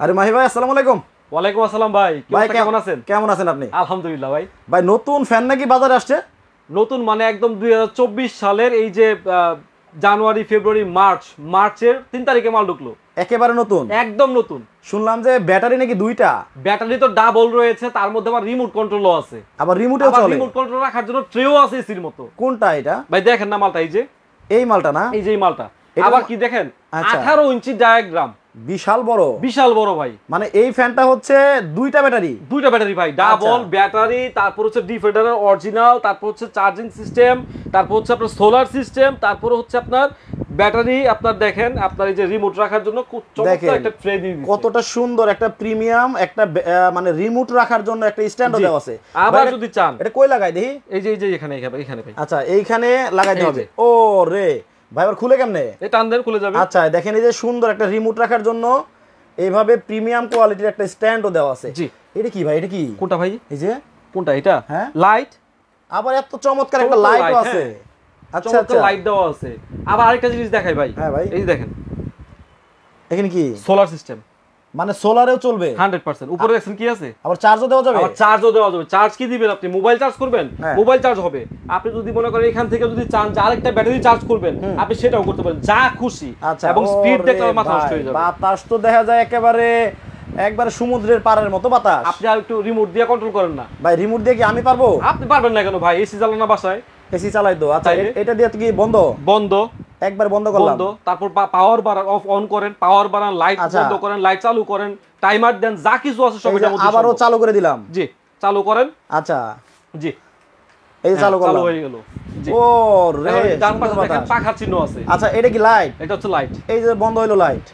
আরে মাহি ভাই, আসসালামু আলাইকুম। ওয়ালাইকুম আসসালাম ভাই, কেমন আছেন? কেমন আছেন আপনি? আলহামদুলিল্লাহ ভাই। ভাই নতুন ফ্যান নাকি বাজারে আসছে? নতুন মানে একদম 2024 সালের এই যে জানুয়ারি ফেব্রুয়ারি মার্চের 3 তারিখে মাল ঢুকলো। একেবারে নতুন, একদম নতুন। শুনলাম যে ব্যাটারি নাকি দুইটা। ব্যাটারি তো ডাবল রয়েছে, তার মধ্যে আবার রিমোট কন্ট্রোলও আছে। আবার রিমোটেও চলে। রিমোট কন্ট্রোল রাখার জন্য ট্রেও আছে এসির মতো। কোনটা এটা? ভাই দেখেন না মালটা, এই যে এই মালটা না? এই যে এই মালটা। আবার কি দেখেন, 18 ইঞ্চি ডায়াগ্রাম, বিশাল বড়, বিশাল বড় ভাই। মানে এই ফ্যানটা হচ্ছে দুইটা ব্যাটারি ভাই, ডাবল ব্যাটারি, তারপর হচ্ছে ডিফেন্ডারের অরিজিনাল, তারপর হচ্ছে চার্জিং সিস্টেম, তারপর হচ্ছে আপনার সোলার সিস্টেম, তারপর হচ্ছে আপনার ব্যাটারি। আপনার দেখেন, আপনার এই যে রিমোট রাখার জন্য খুব চমৎকার একটা ট্রে দিয়ে দিয়েছে। কতটা সুন্দর একটা প্রিমিয়াম একটা মানে রিমোট রাখার জন্য একটা স্ট্যান্ডও দেওয়া আছে। আবার যদি চান এটা কই লাগাই দেখি? এই যে এখানে ভাই। আচ্ছা, এইখানে লাগাইতে হবে। ও রে ভাই, আবার খুলে কেমনে? এটা টানদেন খুলে যাবে। আচ্ছা দেখেন, এই যে সুন্দর একটা রিমোট রাখার জন্য এইভাবে প্রিমিয়াম কোয়ালিটির একটা স্ট্যান্ডও দেওয়া আছে। জি, এটা কি ভাই? এটা কি? কোনটা ভাই? এই যে কোনটা এটা? হ্যাঁ, লাইট। আবার এত চমৎকার একটা লাইটও আছে। আচ্ছা আচ্ছা, লাইট দেওয়া আছে। আবার আরেকটা জিনিস দেখাই ভাই। হ্যাঁ ভাই, এই দেখেন, এখানে কি সোলার সিস্টেম, মানে সোলারেও চলবে 100%। উপরে দেখছেন কি আছে? আবার চার্জও দেওয়া যাবে। আবার চার্জও দেওয়া যাবে। চার্জ কি দিবেন আপনি? মোবাইল চার্জ করবেন, মোবাইল চার্জ হবে। আপনি যদি মনে করেন এখান থেকে যদি চান যে আরেকটা ব্যাটারি চার্জ করবেন, আপনি সেটাও করতে পারেন, যা খুশি। এবং স্পিড দেখলে মাথা নষ্ট হয়ে যাবে। বাতাস তো দেখা যায় একবারে সমুদ্রের পাড়ের মতো বাতাস। আপনি আর একটু রিমোট দিয়ে কন্ট্রোল করেন না ভাই? রিমোট দিয়ে কি আমি পারবো? আপনি পারবেন না কেন ভাই? এসি চালানো বাসায়, এসি চালাই তো। আচ্ছা, এটা দিয়ে কি বন্ধ? একবার বন্ধ করলাম, তারপর পাওয়ার বাড়ান, অফ অন করেন, পাওয়ার বাড়ান, লাইট বন্ধ করেন, লাইট চালু করেন, টাইমার দেন, যা কিছু আছে সব এটার মধ্যে। আবারও চালু করে দিলাম। জি, চালু করেন। আচ্ছা, জি, এই চালু করলাম, চালু হয়ে গেল। জি, ও রে, ডান পাশে দেখেন পাখার চিহ্ন আছে। আচ্ছা, এটা কি লাইট? এটা হচ্ছে লাইট। এই যে বন্ধ হইলো লাইট,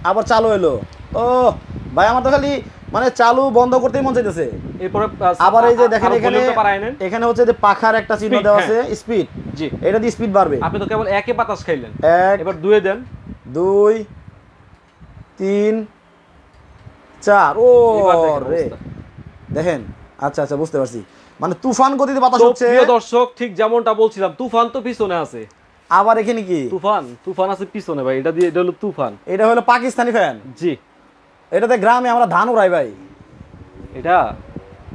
আবার চালু হইলো। ও ভাই, আমার তো খালি মানে চালু বন্ধ করতেই মন চাইতেছে। এরপরে আবার এই যে দেখেন, এখানে হচ্ছে যে পাখার একটা চিহ্ন দেওয়া আছে, স্পিড। জি, এটা দিয়ে স্পিড বাড়বে। আপনি তো কেবল একে বাতাস খাইলেন, এবার 2 এ দেন, 2 3 4। ও রে, দেখেন। আচ্ছা, বুঝতে পারছি, মানে তুফান গতিতে বাতাস হচ্ছে। প্রিয় দর্শক, ঠিক যেমনটা বলছিলাম, তুফান তো পিছনে আছে। আবার এখানে কি? তুফান আছে পিছনে ভাই। এটা হলো তুফান। এটা হলো পাকিস্তানি ফ্যান। জি, এটাতে গ্রামে আমরা ধান উড়াই ভাই। এটা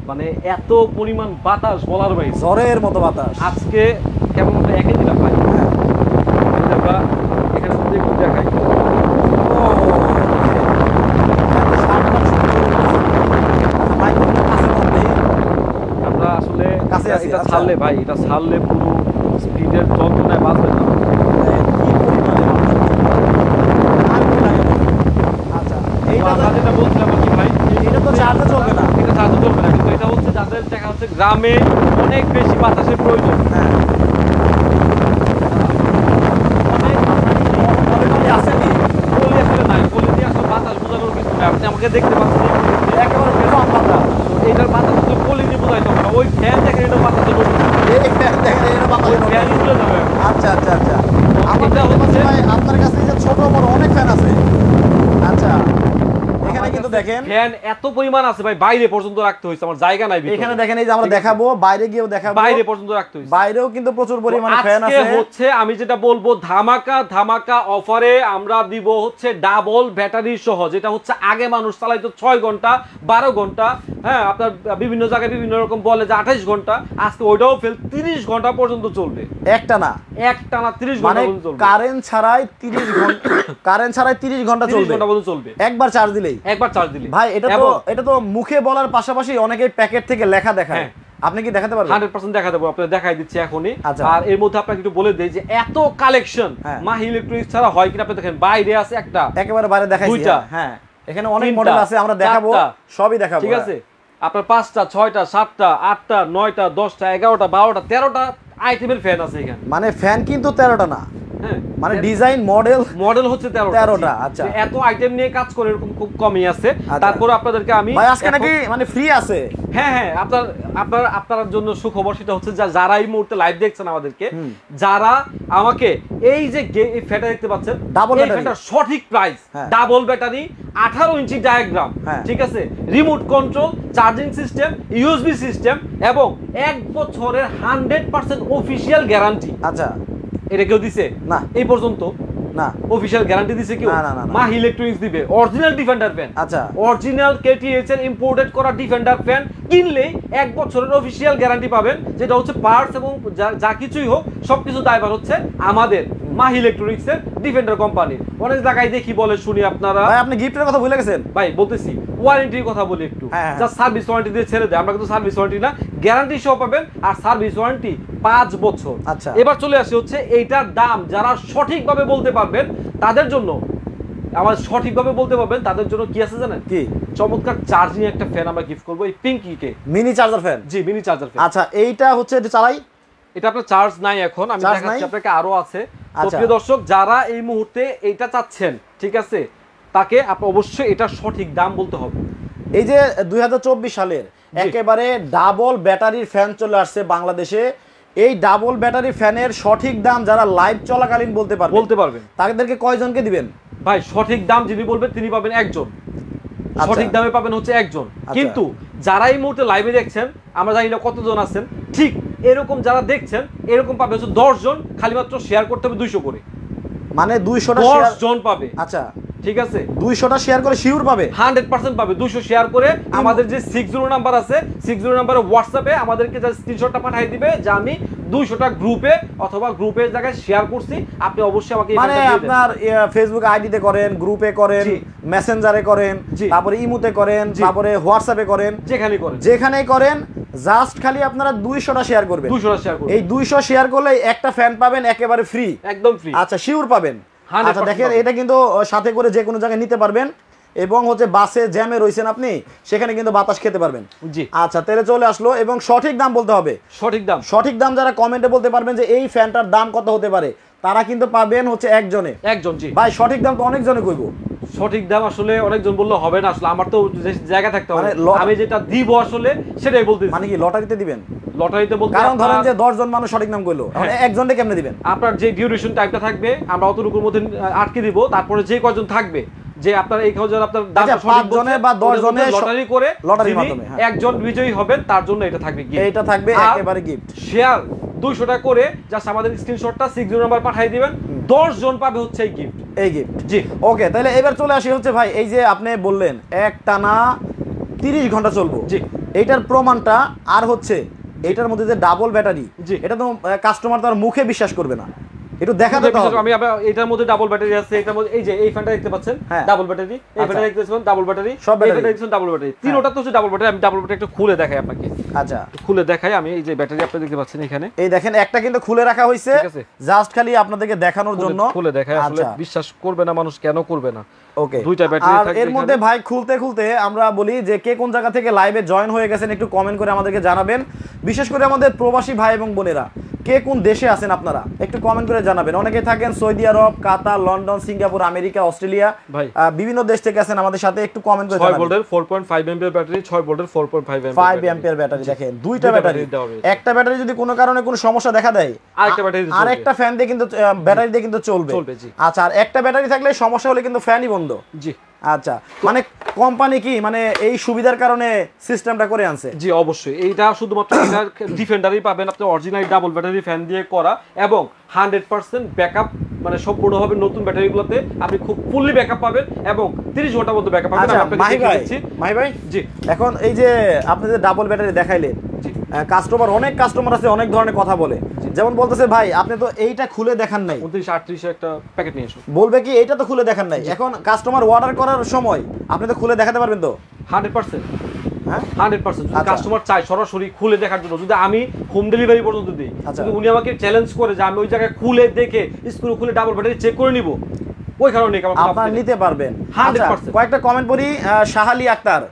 মানে এত পরিমাণ বাতাস বলার ভাই, ঝড়ের মতো বাতাস। আজকে কেমন আমরা একে দিলাম ভাই। আমরা এখানে যদি একটু দেখাই, আমরা আসলে এটা ছাড়লে ভাই, এটা ছাড়লে পুরো স্পিডের যন্ত্রণায় বাঁচবে না। আচ্ছা, যেটা বলছিলাম কি ভাই, এটা তো চার্জে চলবে না। এটা চার্জে চলবে না, কিন্তু এটা হচ্ছে যাদের দেখা হচ্ছে গ্রামে অনেক বেশি বাতাসের প্রয়োজন। বাতাস বোঝানোর কিছু নেই। আপনি আমাকে দেখতে পাচ্ছেন একেবারে বেফাম বাতাস। এইটার বাতাস তো কলি দিয়ে বোঝাইতে হবে না। ওই ফ্যান দেখেন, এটা বাতাসে আচ্ছা, আপনার কাছে যে ছোট বড় অনেক ফ্যান আছে। আচ্ছা, এখানে কিন্তু দেখেন ফ্যান এত পরিমাণ আছে ভাই, বাইরে পর্যন্ত রাখতে হইছে, আমার জায়গা নাই। এখানে দেখেন, এই যে আমরা দেখাবো, বাইরে গিয়েও দেখাবো, বাইরে পর্যন্ত রাখতে হইছে। বাইরেও কিন্তু প্রচুর পরিমাণে ফ্যান আছে। আজকে হচ্ছে আমি যেটা বলবো, ধামাকা অফারে আমরা দিব হচ্ছে ডাবল ব্যাটারি সহ, যেটা হচ্ছে আগে মানুষ চালাইতো 6 ঘন্টা 12 ঘন্টা। হ্যাঁ, আপনার বিভিন্ন জায়গায় বিভিন্ন রকম বলে যে 28 ঘন্টা, আজকে ওইটাও ফেল 30 ঘন্টা পর্যন্ত চলবে। একটানা 30 ঘন্টা পর্যন্ত চলবে। কারেন্ট ছাড়াই 30 ঘন্টা চলবে। একবার চার্জ দিলেই ভাই। এটা তো মুখে বলার পাশাপাশি অনেকে প্যাকেট থেকে লেখা দেখায়। আপনি কি দেখাতে পারবেন? 100% দেখা দেবো, আপনাদের দেখাই দিচ্ছি এখনই। আর এর মধ্যে আপনাকে একটু বলে দেই যে এত কালেকশন মাহি ইলেকট্রনিক্স ছাড়া হয় কিনা। আপনি দেখেন বাইরে আছে একটা, একেবারে বাইরে দেখাইছি। হ্যাঁ, এখানে অনেক মডেল আছে, আমরা দেখাবো, সবই দেখাবো। ঠিক আছে, আপনার 5টা 6টা 7টা 8টা 9টা 10টা 11টা 12টা 13টা আইটেমের ফ্যান আছে এখানে। মানে ফ্যান কিন্তু 13টা না, মানে ডিজাইন মডেল হচ্ছে 13টা। আচ্ছা, এত আইটেম নিয়ে কাজ করে এরকম খুব কমই আছে। তারপর আপনাদেরকে আমি ভাই আজকে নাকি মানে ফ্রি আছে। হ্যাঁ, আপনার জন্য সুখবর, সেটা হচ্ছে যারা এই মুহূর্তে লাইভ দেখছেন আমাদেরকে, যারা আমাকে এই যে ফ্যানটা দেখতে পাচ্ছেন, এই ফ্যানটার সঠিক প্রাইস, ডাবল ব্যাটারি, 18 ইঞ্চি ডায়াগ্রাম, ঠিক আছে, remote control, charging system, USB system এবং 1 বছরের 100% অফিশিয়াল গ্যারান্টি। আচ্ছা, এটা কেউ দিছে না এই পর্যন্ত? না অফিশিয়াল গ্যারান্টি দিছে কেউ মাহি ইলেকট্রনিক্স দিবে অরিজিনাল ডিফেন্ডার ফ্যান আচ্ছা অরিজিনাল কেটিএইচ এর ইম্পোর্টেড করা ডিফেন্ডার ফ্যান কিনলেই 1 বছরের অফিশিয়াল গ্যারান্টি পাবেন যেটা হচ্ছে পার্টস এবং যা কিছুই হোক সবকিছু দায়ভার হচ্ছে আমাদের মাহি ইলেকট্রনিক্স এর ডিফেন্ডার কোম্পানি অনেক জায়গায় দেখি বলে শুনি আপনারা ভাই আপনি গিফটের কথা ভুলে গেছেন ভাই বলতেছি ওয়ারেন্টির কথা বলি একটু যা সার্ভিস ওয়ারেন্টি দিয়ে ছেড়ে দেয় আমরা কিন্তু সার্ভিস ওয়ারেন্টি না গ্যারান্টি সহ পাবেন আর সার্ভিস ওয়ারেন্টি 5 বছর আচ্ছা এবার চলে আসে হচ্ছে এইটার দাম যারা সঠিকভাবে বলতে পারবেন তাদের জন্য আমার সঠিকভাবে বলতে পারবেন তাদের জন্য কি আছে জানেন কি চমৎকার চার্জিং একটা ফ্যান আমরা গিফট করব এই পিঙ্কিকে মিনি চার্জার ফ্যান জি মিনি চার্জার ফ্যান আচ্ছা এইটা হচ্ছে এটা চালাই এটা আপনার চার্জ নাই এখন আমি দেখাচ্ছি আপনাকে আরো আছে তো প্রিয় দর্শক যারা এই মুহূর্তে এইটা চাচ্ছেন ঠিক আছে তাকে আপনি অবশ্যই এটা সঠিক দাম বলতে হবে এই যে 2024 সালের একেবারে ডাবল ব্যাটারির ফ্যান চলে আসছে বাংলাদেশে এই ডাবল ব্যাটারি ফ্যানের সঠিক দাম যারা লাইভ চলাকালীন বলতে পারবেন তাদেরকে কয়জনকে দিবেন ভাই সঠিক দাম যিনি বলবেন তিনি পাবেন একজন সঠিক দামে পাবেন হচ্ছে একজন কিন্তু যারা এই মুহূর্তে লাইভে দেখছেন আমরা জানি না কতজন আছেন ঠিক এরকম যারা দেখছেন এরকম পাবে হচ্ছে 10 জন খালি মাত্র শেয়ার করতে হবে 200 করে মানে 200টা 10 জন পাবে আচ্ছা ঠিক আছে 200টা শেয়ার করে শিওর পাবে 100% পাবে 200 শেয়ার করে আমাদের যে 60 নাম্বার আছে 60 নাম্বারে হোয়াটসঅ্যাপে আমাদেরকে যে স্ক্রিনশটটা পাঠিয়ে দিবে যে আমি 200টা গ্রুপে অথবা গ্রুপের জায়গায় শেয়ার করছি আপনি অবশ্যই আমাকে মানে আপনার ফেসবুক আইডিতে করেন গ্রুপে করেন মেসেঞ্জারে করেন তারপরে ইমোতে করেন তারপরে হোয়াটসঅ্যাপে করেন যেখানেই করেন জাস্ট খালি আপনারা 200টা শেয়ার করবেন 200টা শেয়ার করবেন এই 200 শেয়ার করলে একটা ফ্যান পাবেন একেবারে ফ্রি একদম ফ্রি আচ্ছা শিওর পাবেন আচ্ছা দেখেন এটা কিন্তু সাথে করে যে কোনো জায়গায় নিতে পারবেন এবং হচ্ছে বাসে জ্যামে রইছেন আপনি সেখানে কিন্তু বাতাস খেতে পারবেন জি আচ্ছা তেলে চলে আসলো এবং সঠিক দাম বলতে হবে সঠিক দাম যারা কমেন্টে বলতে পারবেন যে এই ফ্যানটার দাম কত হতে পারে তারা কিন্তু পাবেন হচ্ছে একজন জি ভাই সঠিক দাম তো অনেকজনে কইব সঠিক দাম আসলে অনেকজন বললে হবে না আসলে আমার তো জায়গা থাকতে হবে আমি যেটা দিব আসলে সেটাই বলতেছি মানে কি লটারিতে দিবেন লটারিতে বলতে কারণ ধরেন যে 10 জন মানুষ সঠিক নাম কইলো একজনকে কেমনে দিবেন আপনার যে ডিউরেশন টাইমটা থাকবে আমরা অতটুকুর মধ্যে আটকে দিব তারপরে যে কয়জন থাকবে যে আপনার এই কয়জন আপনার দাম সঠিক জনের বা 10 জনের লটারি করে লটারির মাধ্যমে একজন বিজয়ী হবেন তার জন্য এটা থাকবে গিফট এটা থাকবে একেবারে গিফট শেয়ার 200 টাকা করে জাস্ট আমাদের স্ক্রিনশটটা 60 নাম্বার পাঠিয়ে দিবেন 10 জন পাবে হচ্ছে এই গিফট জি ওকে তাহলে এবার চলে আসি হচ্ছে ভাই এই যে আপনি বললেন একটানা 30 ঘন্টা চলবো জি এইটার প্রমাণটা আর হচ্ছে এটার মধ্যে যে ডাবল ব্যাটারি এটা তো কাস্টমার তার মুখে বিশ্বাস করবে না একটু দেখাতে হবে আমি এটার মধ্যে ডাবল ব্যাটারি আছে এটার মধ্যে এই যে এই ফ্যানটা দেখতে পাচ্ছেন ডাবল ব্যাটারি এই ফ্যানটা দেখতে পাচ্ছেন ডাবল ব্যাটারি সব ব্যাটারি দেখছেন ডাবল ব্যাটারি তিনটা তো হচ্ছে ডাবল ব্যাটারি আমি ডাবল ব্যাটারি একটু খুলে দেখাই আপনাকে আচ্ছা খুলে দেখাই আমি এই যে ব্যাটারি আপনি দেখতে পাচ্ছেন এখানে এই দেখেন একটা কিন্তু খুলে রাখা হইছে জাস্ট খালি আপনাদেরকে দেখানোর জন্য খুলে দেখাই আসলে বিশ্বাস করবে না মানুষ কেন করবে না ওকে দুইটা ব্যাটারি থাকে এর মধ্যে ভাই খুলতে আমরা বলি যে কে কোন জায়গা থেকে লাইভে জয়েন হয়ে গেছেন একটু কমেন্ট করে আমাদেরকে জানাবেন বিশেষ করে আমাদের প্রবাসী ভাই এবং বোনেরা কে কোন দেশে আছেন আপনারা একটু কমেন্ট করে জানাবেন অনেকেই থাকেন Saudi Arab Qatar London Singapore America Australia বিভিন্ন দেশ থেকে আছেন আমাদের সাথে একটু কমেন্ট করে জানাবেন 6 ভোল্টের 4.5 এম্পিয়ার ব্যাটারি 6 ভোল্টের 4.5 এম্পিয়ার ব্যাটারি দেখেন দুইটা ব্যাটারি একটা ব্যাটারি যদি কোনো কারণে কোনো সমস্যা দেখা দেয় আরেকটা ফ্যান দিয়ে কিন্তু ব্যাটারি দিয়ে কিন্তু চলবে আচ্ছা আর একটা ব্যাটারি থাকলে সমস্যা হলে কিন্তু ফ্যানই বন্ধ জি আচ্ছা মানে কোম্পানি কি মানে এই সুবিধার কারণে সিস্টেমটা করে আনছে জি অবশ্যই এইটা শুধুমাত্র এটার ডিফেন্ডারই পাবেন আপনি অরিজিনাল ডাবল ব্যাটারি ফ্যান দিয়ে করা এবং 100% ব্যাকআপ মানে সম্পূর্ণভাবে নতুন ব্যাটারিগুলোতে আপনি খুব ফুললি ব্যাকআপ পাবেন এবং 30 ঘন্টা পর্যন্ত ব্যাকআপ পাবেন আপনাকে দেখিয়েছি মাহি ভাই জি এখন এই যে আপনি যে ডাবল ব্যাটারি দেখাইলেন জি অনেক কাস্টমার আছে অনেক ধরনের কথা বলে যেমন বলতেছে ভাই আপনি তো এইটা খুলে দেখান নাই 29 38 একটা প্যাকেট নিয়ে এসো বলবে কি এইটা তো খুলে দেখান নাই এখন কাস্টমার অর্ডার করার সময় আপনি তো খুলে দেখাতে পারবেন তো 100% হ্যাঁ 100% কাস্টমার চাই সরাসরি খুলে দেখার জন্য যদি আমি হোম ডেলিভারি পর্যন্ত দিই যদি উনি আমাকে চ্যালেঞ্জ করে যে আমি ওই জায়গায় খুলে দেখে স্ক্রু খুলে ডাবল ব্যাটারি চেক করে নিব ওই কারণে আপনারা নিতে পারবেন 100% কয়েকটা কমেন্ট পড়ি শাহালি আক্তার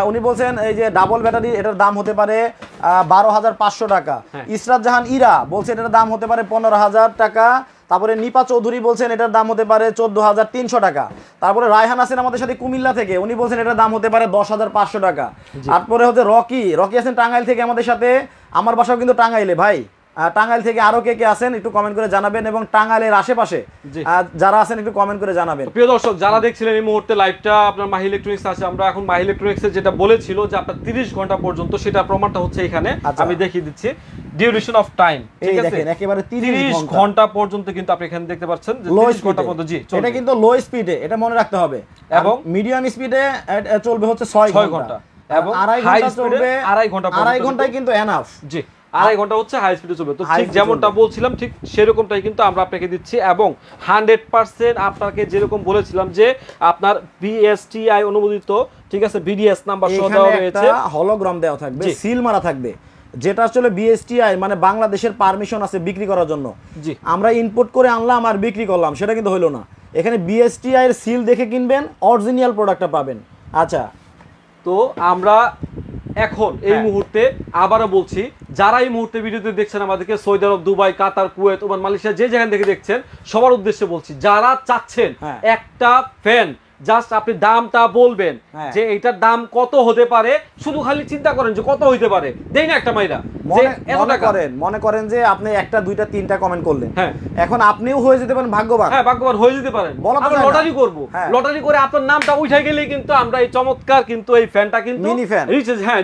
উনি বলছেন এই যে ডাবল ব্যাটারি এটার দাম হতে পারে 12500 টাকা ইসরাত জাহান ইরা বলছেন এটার দাম হতে পারে 15000 টাকা তারপরে নিপা চৌধুরী বলছেন এটার দাম হতে পারে 14300 টাকা তারপরে রায়হান আছেন আমাদের সাথে কুমিল্লা থেকে উনি বলছেন এটার দাম হতে পারে 10500 টাকা তারপরে হচ্ছে রকি আছেন টাঙ্গাইল থেকে আমাদের সাথে আমার বাসাও কিন্তু টাঙ্গাইলে ভাই টাঙ্গাইল থেকে আরো কে কে আছেন একটু কমেন্ট করে জানাবেন, এবং টাঙ্গাইলের আশেপাশে যারা আছেন একটু কমেন্ট করে জানাবেন। প্রিয় দর্শক যারা দেখছিলেন এই মুহূর্তে লাইভটা, আপনার মাহি ইলেকট্রনিক্স আছে, আমরা এখন মাহি ইলেকট্রনিক্সের যেটা বলেছিল যে আপনার 30 ঘন্টা পর্যন্ত, সেটা প্রমাণটা হচ্ছে এখানে আমি দেখিয়ে দিচ্ছি। ডিউরেশন অফ টাইম, ঠিক আছে, দেখেন একেবারে 30 ঘন্টা পর্যন্ত কিন্তু আপনি এখানে দেখতে পাচ্ছেন যে 30 ঘন্টা পর্যন্ত। জি, এটা কিন্তু লো স্পিডে, এটা মনে রাখতে হবে, এবং মিডিয়াম স্পিডে চলবে হচ্ছে 6 ঘন্টা, এবং হাই স্পিডে 2.5 ঘন্টা, 2.5 ঘন্টায় কিন্তু এনাফ। জি, 2.5 ঘন্টা হচ্ছে হাই স্পিডে চলবে। তো ঠিক যেমনটা বলছিলাম ঠিক সেরকমটাই কিন্তু আমরা আপনাকে দিচ্ছি, এবং 100% আপনাকে যেরকম বলেছিলাম যে আপনার বিএসটিআই অনুমোদিত, ঠিক আছে, বিডিএস নাম্বার সহ দেওয়া রয়েছে, একটা হলোগ্রাম দেওয়া থাকবে, সিল মারা থাকবে, যেটা আসলে বিএসটিআই মানে বাংলাদেশের পারমিশন আছে বিক্রি করার জন্য। জি, আমরা ইম্পোর্ট করে আনলাম আর বিক্রি করলাম, সেটা কিন্তু হলো না। এখানে বিএসটিআই এর সিল দেখে কিনবেন, অরিজিনাল প্রোডাক্টটা পাবেন। আচ্ছা, তো আমরা এখন এই মুহূর্তে আবারও বলছি, যারা এই মুহূর্তে ভিডিওতে দেখছেন আমাদেরকে, সৌদি আরব, দুবাই, কাতার, কুয়েত, ওমান, মালয়েশিয়া, যে যেখান থেকে দেখছেন, সবার উদ্দেশ্যে বলছি, যারা চাচ্ছেন একটা ফ্যান, জাস্ট আপনি দামটা বলবেন যে এটার দাম কত হতে পারে, শুধু খালি চিন্তা করেন যে কত হইতে পারে, দেই না একটা মাইরা, মনে করেন যে আপনি একটা, দুইটা, তিনটা কমেন্ট করলেন, এখন আপনিও হয়ে যেতে পারেন ভাগ্যবান। হ্যাঁ, ভাগ্যবান হয়ে যেতে পারেন। আমরা লটারি করব, লটারি করে আপনার নামটা উঠে গেলেই কিন্তু আমরা এই চমৎকার কিন্তু এই ফ্যানটা কিন্তু মিনি ফ্যান,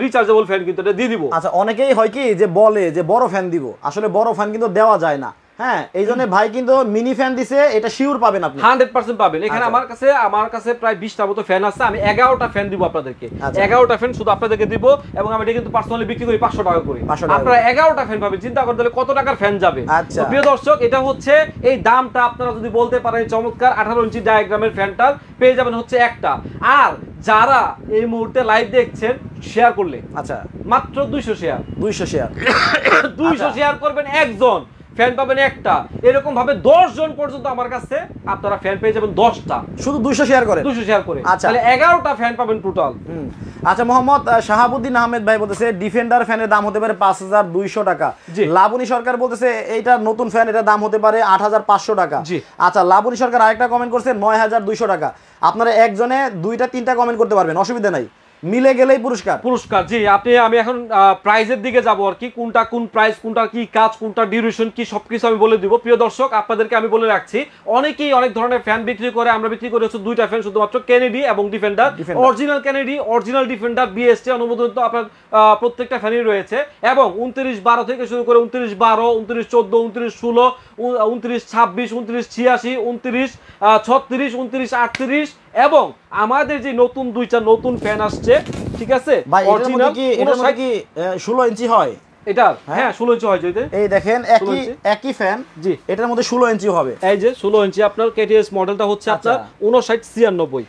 রিচার্জেবল ফ্যান কিন্তু এটা দিয়ে দিব। আচ্ছা, অনেকেই হয় কি যে বলে যে বড় ফ্যান দিব, আসলে বড় ফ্যান কিন্তু দেওয়া যায় না। হ্যাঁ, এই জন্য ভাই কিন্তু মিনি ফ্যান দিছে, এটা শিওর পাবেন আপনি, 100% পাবেন। এখানে আমার কাছে প্রায় 20টা মতো ফ্যান আছে, আমি 11টা ফ্যান দিব আপনাদেরকে, 11টা ফ্যান শুধু আপনাদেরকে দিব, এবং আমি এটা কিন্তু পার্সোনালি বিক্রি করি 500 টাকা করে। আপনারা 11টা ফ্যান পাবেন, চিন্তা করতে হলে কত টাকার ফ্যান যাবে। তো প্রিয় দর্শক, এটা হচ্ছে এই দামটা আপনারা যদি বলতে পারেন, চমৎকার 18 ইঞ্চি ডায়াগ্রামের ফ্যানটার পেয়ে যাবেন হচ্ছে একটা। আর যারা এই মুহূর্তে লাইভ দেখছেন, শেয়ার করলে, আচ্ছা, মাত্র 200 শেয়ার 200 শেয়ার করবেন, একজন ফ্যান পাবেন একটা। এরকম ভাবে 10 জন পর্যন্ত আমার কাছে আপনারা ফ্যান পেয়ে যাবেন 10টা, শুধু 200 শেয়ার করে, 200 শেয়ার করে। আচ্ছা, তাহলে 11টা ফ্যান পাবেন টোটাল। আচ্ছা, মোহাম্মদ শাহাবুদ্দিন আহমেদ ভাই বলতেছে ডিফেন্ডার ফ্যানের দাম হতে পারে 5200 টাকা। লাবণী সরকার বলতেছে এইটা নতুন ফ্যান, এটা দাম হতে পারে 8500 টাকা। আচ্ছা, লাবণী সরকার আরেকটা কমেন্ট করছে 9200 টাকা। আপনারা একজনে 2টা 3টা কমেন্ট করতে পারবেন, অসুবিধা নাই, মিলে গেলেই পুরস্কার। জি, আমি এখন প্রাইজের দিকে যাব আর কি, কোনটা কোন প্রাইস, কোনটা কি কাজ, কোনটা ডিউরেশন কি, সবকিছু আমি বলে দিব। প্রিয় দর্শক, আপনাদেরকে আমি বলে রাখছি, অনেকেই অনেক ধরনের ফ্যান বিক্রি করে, আমরা বিক্রি করে হচ্ছে 2টা ফ্যান, শুধুমাত্র কেনেডি এবং defender, original Kennedy, original defender, BST অনুমোদিত আপনার প্রত্যেকটা ফ্যানই রয়েছে, এবং 2912 থেকে শুরু করে 2912, 2914, 2916, 2926, 2986, 2936, 2938, এবং আমাদের যে নতুন 2টা নতুন ফ্যান আসছে, ঠিক আছে, অরিজিনাল কি 16 ইঞ্চি হয় এটা? হ্যাঁ, 16 ইঞ্চি হয়। এই দেখেন একই ফ্যান, জি, এটার মধ্যে 16 ইঞ্চি হবে। এই যে 16 ইঞ্চি আপনার কেটিএস মডেলটা হচ্ছে আপনার 5996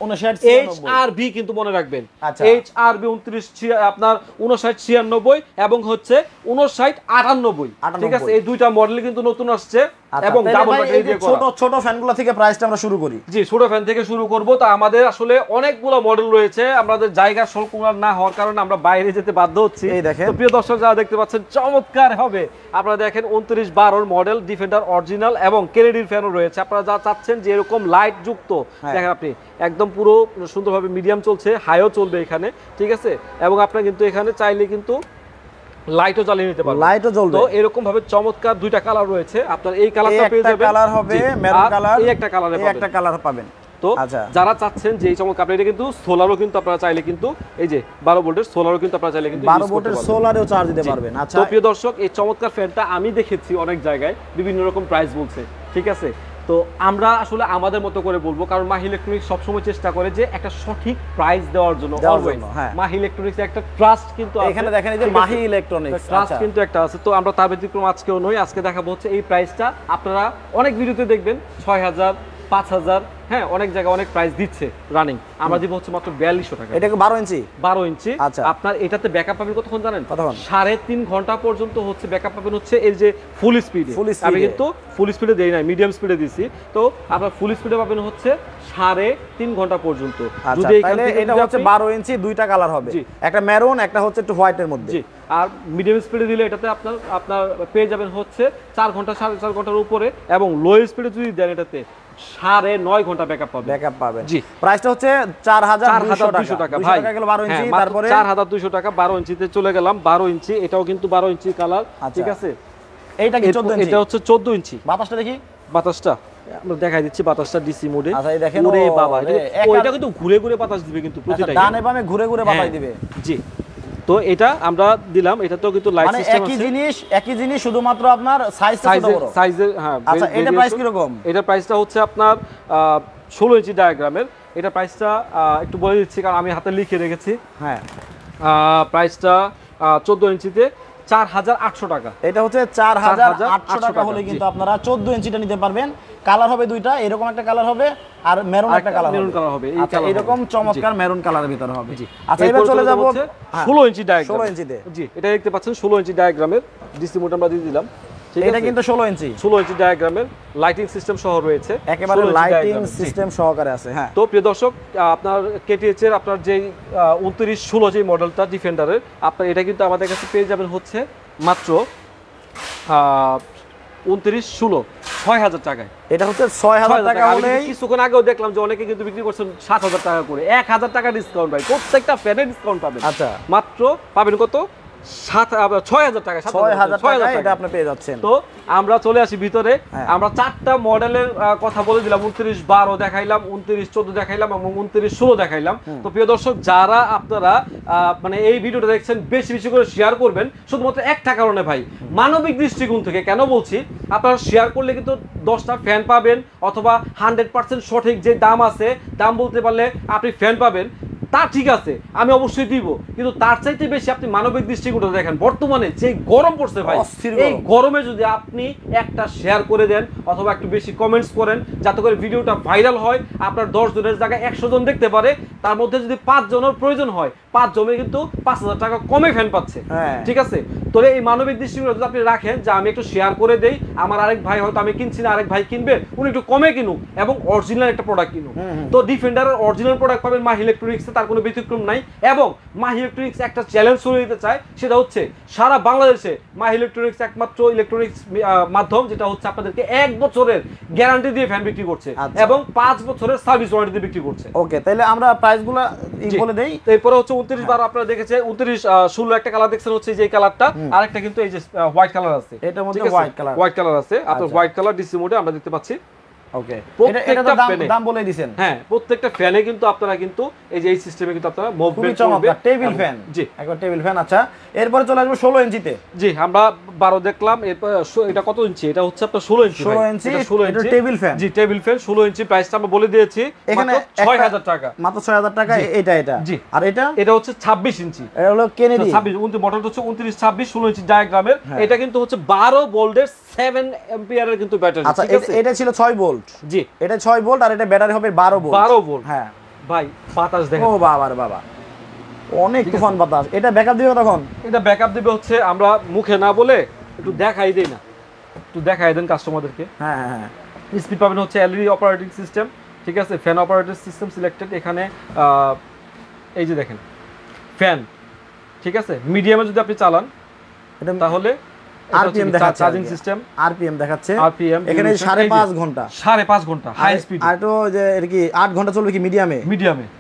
এইচআরভি, কিন্তু মনে রাখবেন এইচআরভি 29 আপনার 5996 এবং হচ্ছে 5998, ঠিক আছে, এই 2টা মডেল কিন্তু নতুন আসছে, এবং ডাবল ব্যাটারি দিয়ে করা। ছোট ফ্যানগুলো থেকে প্রাইসটা আমরা শুরু করি। জি, ছোট ফ্যান থেকে শুরু করব। তো আমাদের আসলে অনেকগুলো মডেল রয়েছে, আমাদের জায়গা স্বল্পতা না হওয়ার কারণে আমরা বাইরে যেতে বাধ্য হচ্ছি। এই দেখেন, তো প্রিয় দর্শক যারা দেখতে পাচ্ছেন, চমৎকার হবে। আপনারা দেখেন 2912 মডেল ডিফেন্ডার অরিজিনাল, এবং কেনেডির ফ্যানও রয়েছে। আপনারা যা চাচ্ছেন যে এরকম লাইট যুক্ত, দেখেন আপনি একদম পুরো সুন্দরভাবে মিডিয়াম চলছে, হাইও চলবে এখানে, ঠিক আছে, এবং আপনারা কিন্তু এখানে চাইলে কিন্তু লাইটও জ্বালিয়ে নিতে পারবেন, লাইটও জ্বলবে। তো এরকম ভাবে চমৎকার 2টা কালার রয়েছে। আপনার এই কালারটা পেয়ে যাবেন, কালার হবে মেরুন কালার, এই একটা কালারে পাবেন, একটা কালার পাবেন। তো যারা চাচ্ছেন যে এই চমৎকার, এটা কিন্তু সোলারও কিন্তু আপনারা চাইলে কিন্তু এই যে 12 ভোল্টের সোলারও কিন্তু আপনারা চাইলে কিন্তু 12 ভোল্টের সোলারেও চার্জ দিতে পারবেন। আচ্ছা, তো প্রিয় দর্শক, এই চমৎকার ফ্যানটা আমি দেখেছি অনেক জায়গায় বিভিন্ন রকম প্রাইস বলছে, ঠিক আছে, তো আমরা আসলে আমাদের মতো করে বলবো, কারণ মাহি ইলেকট্রনিক্স সবসময় চেষ্টা করে যে একটা সঠিক প্রাইস দেওয়ার জন্য। মাহি ইলেকট্রনিক্স একটা ট্রাস্ট কিন্তু আছে, এখানে দেখেন এই যে মাহি ইলেকট্রনিক্স ট্রাস্ট কিন্তু একটা আছে। তো আমরা তার ব্যতিক্রম আজকেও নই, আজকে দেখাবো হচ্ছে এই প্রাইসটা। আপনারা অনেক ভিডিওতে দেখবেন 6000, 5000, হ্যাঁ, অনেক জায়গায় অনেক প্রাইস দিচ্ছে রানিং, আমরা দিব হচ্ছে মাত্র 4200 টাকা। এটা 12 ইঞ্চি, 12 ইঞ্চি। আচ্ছা, আপনার এটাতে ব্যাকআপ পাবেন কতক্ষণ জানেন? 3.5 ঘন্টা পর্যন্ত হচ্ছে ব্যাকআপ পাবেন হচ্ছে এই যে ফুল স্পিডে। আমি কিন্তু ফুল স্পিডে দেই না, মিডিয়াম স্পিডে দিছি। তো আপনার ফুল স্পিডে পাবেন হচ্ছে 3.5 ঘন্টা পর্যন্ত। যদি এখানে এটা হচ্ছে 12 ইঞ্চি, 2টা কালার হবে, একটা মেরুন, একটা হচ্ছে একটু হোয়াইটের মধ্যে। জি, আর মিডিয়াম স্পিডে দিলে এটাতে আপনার পেয়ে যাবেন হচ্ছে 4 ঘন্টা, 4.5 ঘন্টার উপরে, এবং লো স্পিডে যদি দেন এটাতে 9.5 ঘন্টা ব্যাকআপ পাবেন। জি, প্রাইসটা হচ্ছে 4200 টাকা ভাই, 12 ইঞ্চি, তারপরে 4200 টাকা। 12 ইঞ্চিতে চলে গেলাম, 12 ইঞ্চি, এটাও কিন্তু 12 ইঞ্চি কালার, ঠিক আছে। এইটা কি 14 ইঞ্চি? এটা হচ্ছে 14 ইঞ্চি। বাতাসটা দেখি, বাতাসটা আমরা দেখাই দিচ্ছি, বাতাসটা ডিসি মোডে। আচ্ছা এই দেখেন, ওরে বাবা, এটা কিন্তু ঘুরে ঘুরে বাতাস দিবে কিন্তু প্রতিটা, ডানে বামে ঘুরে ঘুরে বাতাস দিবে। জি, তো এটা আমরা দিলাম, এটা তো কিন্তু লাইট সিস্টেম আছে, একই জিনিস শুধুমাত্র আপনার সাইজটা ছোট বড়। সাইজের হ্যাঁ। আচ্ছা এটা প্রাইস কি রকম? এটা প্রাইসটা হচ্ছে আপনার 16 ইঞ্চি ডায়াগ্রামের। এটা প্রাইসটা একটু বলে দিচ্ছি কারণ আমি হাতে লিখে রেখেছি। হ্যাঁ, প্রাইসটা 14 ইঞ্চিতে 4800 টাকা। এটা হচ্ছে 4800 টাকা হলে কিন্তু আপনারা 14 ইঞ্চিটা নিতে পারবেন। কালার হবে দুইটা, এরকম একটা কালার হবে আর মেরুন একটা কালার হবে। মেরুন কালার হবে, আচ্ছা এরকম চমৎকার মেরুন কালারের ভিতরে হবে। জি, আচ্ছা এবার চলে যাব 16 ইঞ্চি ডায়াগ্রাম। 16 ইঞ্চিতে, জি এটা দেখতে পাচ্ছেন 16 ইঞ্চি ডায়াগ্রামের ডিসি মোড আমরা দিয়ে দিলাম। ঠিক আছে, এটা কিন্তু 16 ইঞ্চি, 16 ইঞ্চি ডায়াগ্রামের লাইটিং সিস্টেম সহ রয়েছে, একেবারে লাইটিং সিস্টেম সহকারে আছে। হ্যাঁ, তো প্রিয় দর্শক, আপনার কেটিএইচ এর আপনার যে 2916 যে মডেলটা ডিফেন্ডারের, আপনার এটা কিন্তু আমাদের কাছে পেয়ে যাবেন হচ্ছে মাত্র 2916 6000 টাকায়। এটা হচ্ছে 6000 টাকা হলে। কিছুক্ষণ আগেও দেখলাম যে অনেকে কিন্তু বিক্রি করছেন 7000 টাকা করে। 1000 টাকা ডিসকাউন্ট ভাই, প্রত্যেকটা ফ্যানে ডিসকাউন্ট পাবেন। আচ্ছা মাত্র পাবেন কত? 6000 টাকা, 6000 টাকা এটা আপনি পেয়ে যাচ্ছেন। তো আমরা চলে আসি ভিতরে। আমরা চারটা মডেলের কথা বলে দিলাম, 29 12 দেখাইলাম, 29 14 দেখাইলাম এবং 29 16 দেখাইলাম। তো প্রিয় দর্শক, যারা আপনারা মানে এই ভিডিওটা দেখছেন বেশি বেশি করে শেয়ার করবেন, শুধুমাত্র একটা কারণে ভাই, মানবিক দৃষ্টিকোণ থেকে। কেন বলছি, আপনারা শেয়ার করলে কিন্তু 10টা ফ্যান পাবেন, অথবা 100% সঠিক যে দাম আছে, দাম বলতে পারলে আপনি ফ্যান পাবেন, তা ঠিক আছে, আমি অবশ্যই দিব, কিন্তু তার চাইতে বেশি আপনি মানবিক দৃষ্টিকোণটা দেখেন। বর্তমানে যে গরম পড়ছে ভাই, এই গরমে যদি আপনি একটা শেয়ার করে দেন অথবা একটু বেশি কমেন্টস করেন, যাতে করে ভিডিওটা ভাইরাল হয়, আপনার 10 জনের জায়গায় 100 জন দেখতে পারে, তার মধ্যে যদি 5 জনের প্রয়োজন হয়, 5 জনে কিন্তু 5000 টাকা কমে ফ্যান পাচ্ছে। ঠিক আছে, তো এই মানবিক দৃষ্টিকোণ যদি আপনি রাখেন যে আমি একটু শেয়ার করে দেই, আমার আরেক ভাই হয়তো আমি কিনছি না, আরেক ভাই কিনবে, উনি একটু কমে কিনুক এবং অরিজিনাল একটা প্রোডাক্ট কিনুক। তো ডিফেন্ডারের অরিজিনাল প্রোডাক্ট পাবেন মাহি ইলেকট্রনিক্সে, তার কোনো ব্যতিক্রম নাই। এবং মাহি ইলেকট্রনিক্স একটা চ্যালেঞ্জ শুরু দিতে চায়, সেটা হচ্ছে সারা বাংলাদেশে মাহি ইলেকট্রনিক্স একমাত্র ইলেকট্রনিক্স মাধ্যম যেটা হচ্ছে আপনাদেরকে 1 বছরের গ্যারান্টি দিয়ে ফ্যান বিক্রি করছে এবং 5 বছরের সার্ভিস ওয়ারেন্টি দিয়ে বিক্রি করছে। ওকে, তাহলে আমরা প্রাইসগুলো বলে দেই। এরপরে হচ্ছে 29 12 আপনারা দেখেছেন, 29 16 একটা কালার দেখছেন হচ্ছে যে কালারটা, আরেকটা কিন্তু এই যে হোয়াইট কালার আছে, এটার মধ্যে হোয়াইট কালার আছে। আপনার হোয়াইট কালার ডিসি মোডে আমরা দেখতে পাচ্ছি। ওকে, এটা তো দাম বলে দিবেন। হ্যাঁ, প্রত্যেকটা ফ্যানে কিন্তু আপনারা কিন্তু এই যে এই সিস্টেমে কিন্তু আপনারা মুভমেন্ট করবে, টেবিল ফ্যান। জি, একবার টেবিল ফ্যান। আচ্ছা, এরপর চলে আসবো 16 ইঞ্চিতে। জি, আমরা 12 দেখলাম, এরপর এটা কত ইঞ্চি? এটা হচ্ছে আপনার 16 ইঞ্চি। 16 ইঞ্চি, এটা টেবিল ফ্যান। জি, টেবিল ফ্যান 16 ইঞ্চি। প্রাইসটা আমরা বলে দিয়েছি এখানে 6000 টাকা, মাত্র 6000 টাকা। এটা জি, আর এটা হচ্ছে 26 ইঞ্চি। এটা হলো কেনেডি 26 মডেলটা হচ্ছে 29 26 16 ইঞ্চি ডায়াগ্রামের। এটা কিন্তু হচ্ছে 12 ভোল্টের 7 অ্যাম্পিয়ারের কিন্তু ব্যাটারি। আচ্ছা, এটা ছিল 6 ভোল্ট। জি, এটা 6 ভোল্ট আর এটা ব্যাটারি হবে 12 ভোল্ট। 12 ভোল্ট। হ্যাঁ ভাই, বাতাস দেখেন। ও বাবা রে বাবা, অনেক তুফান বাতাস। এটা ব্যাকআপ দিবে তখন? এটা ব্যাকআপ দিবে হচ্ছে, আমরা মুখে না বলে একটু দেখাই দেই না, একটু দেখাই দেন কাস্টমারদেরকে। হ্যাঁ হ্যাঁ, স্পিড পাবেন হচ্ছে এলইডি অপারেটিং সিস্টেম। ঠিক আছে, ফ্যান অপারেটিং সিস্টেম সিলেক্টেড। এখানে এই যে দেখেন ফ্যান, ঠিক আছে, মিডিয়ামে যদি আপনি চালান তাহলে আরপিএম দেখাচ্ছে, চার্জিং সিস্টেম আরপিএম দেখাচ্ছে। আরপিএম এখানে 5.5 ঘন্টা, 5.5 ঘন্টা হাই স্পিড। আর তো যে এর কি 8 ঘন্টা চলবে কি মিডিয়ামে?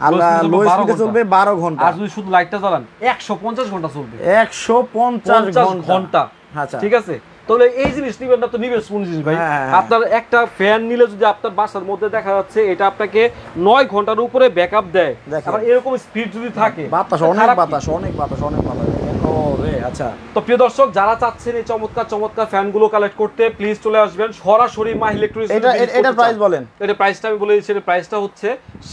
আর লো স্পিডে চলবে 12 ঘন্টা। আর যদি শুধু লাইটটা জ্বালান 150 ঘন্টা চলবে। 150 ঘন্টা। আচ্ছা, ঠিক আছে, তাহলে এই জিনিস নিবেন না তো নিবেন কোন জিনিস ভাই? আপনার একটা ফ্যান নিলে যদি আপনার বাসার মধ্যে দেখা যাচ্ছে এটা আপনাকে 9 ঘন্টার উপরে ব্যাকআপ দেয়, আবার এরকম স্পিড যদি থাকে, বাতাস অনেক বাতাস অনেক বাতাস অনেক বাতাস। ওরে আচ্ছা, তো প্রিয় দর্শক, যারা চাচ্ছেন এই চমৎকার চমৎকার ফ্যানগুলো কালেক্ট করতে, প্লিজ চলে আসবেন সরাসরি মাহি ইলেকট্রনিক্স। এটা প্রাইস বলেন। এটা প্রাইসটা আমি বলে দিচ্ছি, এর প্রাইসটা হচ্ছে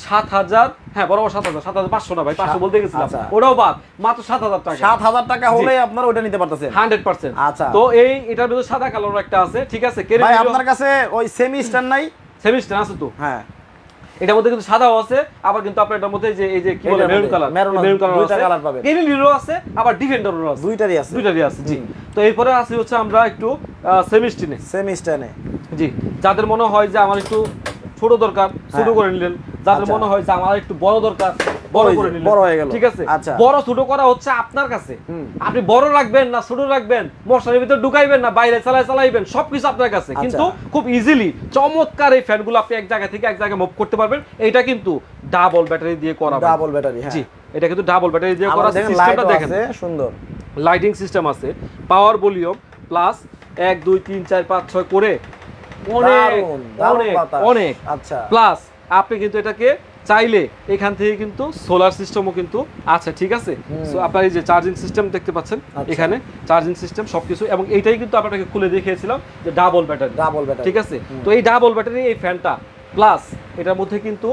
7000। হ্যাঁ, বরাবর 7000, 7500 না ভাই, 500 বলতে গেছিলাম, ওটাও বাদ, মাত্র 7000 টাকা। 7000 টাকা হলে আপনারা ওটা নিতে পারতেছেন 100%। আচ্ছা, তো এটার ভিতরে সাদা কালার একটা আছে। ঠিক আছে, ভাই আপনার কাছে ওই সেমি স্টার নাই? সেমি স্টার আছে তো। হ্যাঁ, এটার মধ্যে কিন্তু সাদাও আছে, আবার কিন্তু আপনার এটার মধ্যে যে এই যে কি বলে মেরুন কালার, দুইটা কালার পাবেন। কেনিডিরও আছে, আবার ডিফেন্ডারও আছে, দুইটারই আছে। জি, তো এরপরে আছে হচ্ছে আমরা একটু সেমি স্টানে। জি, যাদের মনে হয় যে আমার একটু ছোট দরকার, ছোট করে নিলেন। যাদের মনে হয় যে আমার একটু বড় দরকার, বড় করে নিলেন, বড় হয়ে গেল। ঠিক আছে, বড় ছোট করা হচ্ছে আপনার কাছে। আপনি বড় রাখবেন না ছোট রাখবেন, মশারির ভিতরে ঢুকাইবেন না বাইরে চালাইবেন, সবকিছু আপনার কাছে। কিন্তু খুব ইজিলি চমৎকার এই ফ্যানগুলো আপনি এক জায়গা থেকে এক জায়গায় মুভ করতে পারবেন। এটা কিন্তু ডাবল ব্যাটারি দিয়ে করা। ডাবল ব্যাটারি, জি, এটা কিন্তু ডাবল ব্যাটারি দিয়ে করা। সিস্টেমটা দেখেন, সুন্দর লাইটিং সিস্টেম আছে, পাওয়ার ভলিউম, প্লাস 1 2 3 4 5 6 করে অনেক অনেক অনেক। আচ্ছা প্লাস আপনি কিন্তু এটাকে চাইলে এখান থেকে কিন্তু সোলার সিস্টেমও কিন্তু আছে, ঠিক আছে। সো আপনার এই যে চার্জিং সিস্টেম দেখতে পাচ্ছেন, এখানে চার্জিং সিস্টেম সবকিছু, এবং এইটাই কিন্তু আপনাকে খুলে দেখিয়েছিলাম যে ডাবল ব্যাটারি, ঠিক আছে। তো এই ডাবল ব্যাটারি এই ফ্যানটা প্লাস এটার মধ্যে কিন্তু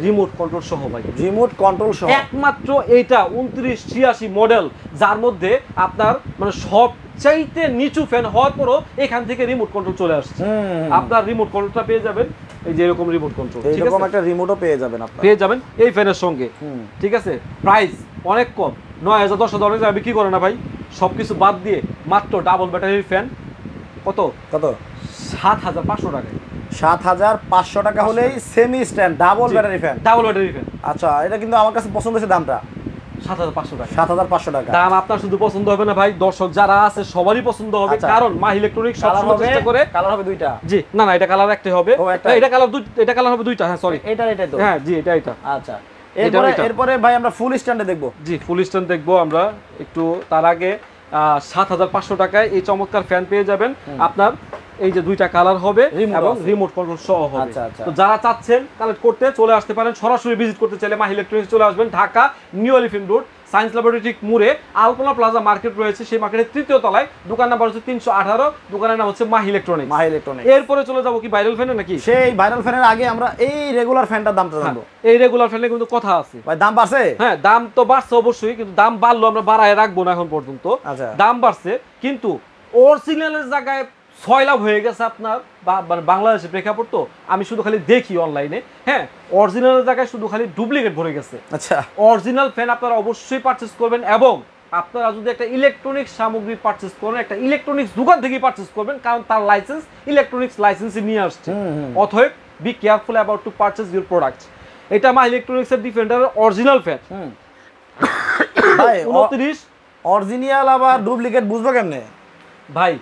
রিমোট কন্ট্রোল সহ ভাই, রিমোট কন্ট্রোল সহ একমাত্র এইটা 2986 মডেল, যার মধ্যে আপনার মানে সবচাইতে নিচু ফ্যান হওয়ার পরও এখান থেকে রিমোট কন্ট্রোল চলে আসছে। আপনার রিমোট কন্ট্রোলটা পেয়ে যাবেন এই যে এরকম রিমোট কন্ট্রোল, ঠিক আছে, এরকম একটা রিমোটও পেয়ে যাবেন আপনারা, পেয়ে যাবেন এই ফ্যানের সঙ্গে, ঠিক আছে। প্রাইস অনেক কম, 9000 10,000 অনেক জায়গায় বিক্রি করে না ভাই। সবকিছু বাদ দিয়ে মাত্র ডাবল ব্যাটারির ফ্যান কত 7500 টাকায়, 7500 টাকা হলেই semi stand double battery fan, double battery fan. আচ্ছা এটা কিন্তু আমার কাছে পছন্দ হয়েছে দামটা 7500 টাকা। 7500 টাকা দাম আপনার শুধু পছন্দ হবে না ভাই, দর্শক যারা আছে সবারই পছন্দ হবে, কারণ মাহি ইলেকট্রনিক্স সবসময় চেষ্টা করে। কালার হবে দুইটা? জি না না, এটা কালার একটাই হবে, এটা কালার হবে দুইটা। হ্যাঁ সরি, এটাই তো, হ্যাঁ জি এটা। আচ্ছা এরপরে ভাই আমরা ফুল স্ট্যান্ডে দেখবো। জি ফুল স্ট্যান্ড দেখবো আমরা একটু, তার আগে 7500 টাকায় এই চমৎকার ফ্যান পেয়ে যাবেন। আপনার এই যে দুইটা কালার হবে এবং রিমোট কন্ট্রোল সহ হবে। তো যারা চাচ্ছেন কালেক্ট করতে চলে আসতে পারেন, সরাসরি ভিজিট করতে চাইলে মাহি ইলেকট্রনিক্স চলে আসবেন, Dhaka new elephant road science laboratory মোড়ে আলপনা প্লাজা মার্কেট রয়েছে, সেই মার্কেটের 3য় তলায়, দোকান নাম্বার হচ্ছে 318, দোকানের নাম হচ্ছে মাহি ইলেকট্রনিক্স। এরপরে চলে যাবো কি ভাইরাল ফ্যানে নাকি? সেই ভাইরাল ফ্যানের আগে আমরা এই রেগুলার ফ্যানটার দামটা জানবো। এই রেগুলার ফ্যানে কিন্তু কথা আছে ভাই, দাম বাড়ছে? হ্যাঁ দাম তো বাড়ছে অবশ্যই, কিন্তু দাম বাড়লো আমরা বাড়ায় রাখবো না এখন পর্যন্ত। দাম বাড়ছে কিন্তু অরিজিনালের জায়গায় 6 লাভ হয়ে গেছে আপনার বাংলাদেশের প্রেক্ষাপট। তো আমি শুধু খালি দেখি অনলাইনে, হ্যাঁ অরিজিনালের জায়গায় শুধু খালি ডুপ্লিকেট ভরে গেছে। আচ্ছা অরিজিনাল ফ্যান আপনারা অবশ্যই পারচেজ করবেন, এবং আপনারা যদি একটা ইলেকট্রনিক্স সামগ্রী পারচেজ করেন, একটা ইলেকট্রনিক্স দোকান থেকে পারচেজ করবেন, কারণ তার লাইসেন্স ইলেকট্রনিক্স লাইসেন্সে নিয়ে আসছে। অতএব be careful about two purchase your products. এটা মাই ইলেকট্রনিক্সের ডিফেন্ডারের অরিজিনাল ফ্যান। ভাই 29 অরিজিনাল আবার ডুপ্লিকেট বুঝবো কেমনে? ভাই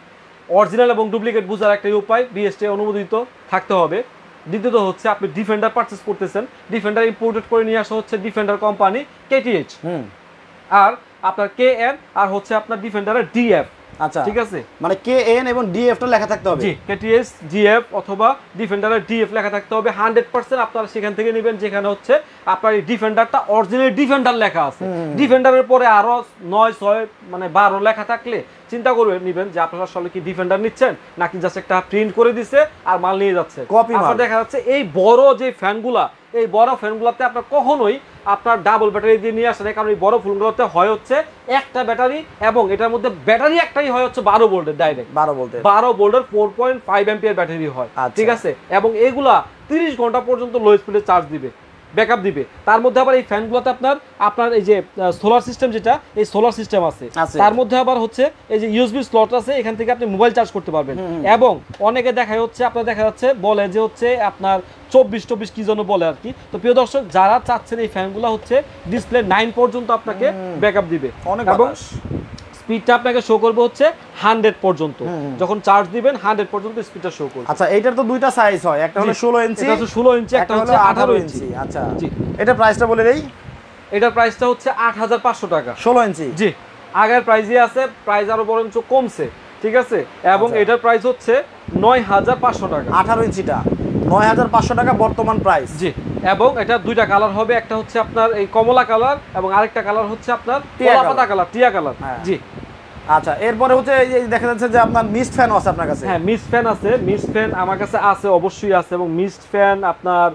অরিজিনাল এবং ডুপ্লিকেট বোঝার একটাই উপায়, বিএসটিআই অনুমোদিত থাকতে হবে। দ্বিতীয়ত হচ্ছে আপনি ডিফেন্ডার পারচেজ করতেছেন, ডিফেন্ডার ইম্পোর্টেড করে নিয়ে আসা হচ্ছে ডিফেন্ডার কোম্পানি কেটিএইচ, আর আপনার কেএন, আর হচ্ছে আপনার ডিফেন্ডারের ডিএফ। আচ্ছা ঠিক আছে, মানে কেএন এবং ডিএফ টা লেখা থাকতে হবে। জি কেটিএস ডিএফ অথবা ডিফেন্ডারের ডিএফ লেখা থাকতে হবে। 100% আপনারা সেখান থেকে নেবেন যেখানে হচ্ছে আপনার এই ডিফেন্ডারটা অরিজিনাল ডিফেন্ডার লেখা আছে। ডিফেন্ডারের পরে আরো 9 6 মানে 12 লেখা থাকলে চিন্তা করে নেবেন যে আপনারা আসলে কি ডিফেন্ডার নিচ্ছেন নাকি জাস্ট একটা প্রিন্ট করে দিছে আর মাল নিয়ে যাচ্ছে। আপনার দেখা যাচ্ছে এই বড় যে ফ্যানগুলা, এই বড় ফ্যানগুলোতে আপনার কখনোই আপনার ডাবল ব্যাটারি দিয়ে নিয়ে আসে না, কারণ এই বড় ফোনগুলোতে হয় হচ্ছে একটা ব্যাটারি, এবং এটার মধ্যে ব্যাটারি একটাই হয় হচ্ছে 12 ভোল্টের, ডাইরেক্ট 12 ভোল্টের 4.5 অ্যাম্পিয়ার ব্যাটারি হয়। ঠিক আছে, এবং এগুলা 30 ঘন্টা পর্যন্ত লো স্পিডে চার্জ দিবে, ব্যাকআপ দিবে। তার মধ্যে আবার এই ফ্যানগুলোতে আপনার এই যে সোলার সিস্টেম, যেটা এই সোলার সিস্টেম আছে, তার মধ্যে আবার হচ্ছে এই যে ইউএসবি স্লট আছে, এখান থেকে আপনি মোবাইল চার্জ করতে পারবেন। এবং অনেকে দেখায় হচ্ছে আপনার দেখা যাচ্ছে বলে যে হচ্ছে আপনার 24 কি জন্য বলে আর কি। তো প্রিয় দর্শক, যারা চাচ্ছেন এই ফ্যানগুলো হচ্ছে ডিসপ্লে 9 পর্যন্ত আপনাকে ব্যাকআপ দিবে, এবং স্পিডটা আপনাকে শো করবে হচ্ছে 100 পর্যন্ত। যখন চার্জ দিবেন 100 পর্যন্ত স্পিডটা শো করবে। আচ্ছা, এইটার তো দুইটা সাইজ হয়, একটা হলো 16 ইঞ্চি, এটা হচ্ছে 16 ইঞ্চি, একটা হচ্ছে 18 ইঞ্চি। আচ্ছা জি, এটা প্রাইসটা বলে দেই। এটার প্রাইসটা হচ্ছে 8500 টাকা 16 ইঞ্চি। জি, আগের প্রাইসই আছে, প্রাইস আরো বরঞ্চ কমছে। ঠিক আছে, এবং এটার প্রাইস হচ্ছে 9500 টাকা। 18 ইঞ্চিটা 9500 টাকা বর্তমান প্রাইস। জি, এবং এটা দুইটা কালার হবে, একটা হচ্ছে আপনার এই কমলা কালার, এবং আরেকটা কালার হচ্ছে আপনার কলা পাতা কালার, টিয়া কালার। জি আচ্ছা, এরপরে হচ্ছে এই দেখা যাচ্ছে যে আপনার মিস্ট ফ্যান আছে আপনার কাছে। হ্যাঁ, মিস্ট ফ্যান আছে, মিস্ট ফ্যান আমার কাছে আছে, অবশ্যই আছে। এবং মিস্ট ফ্যান আপনার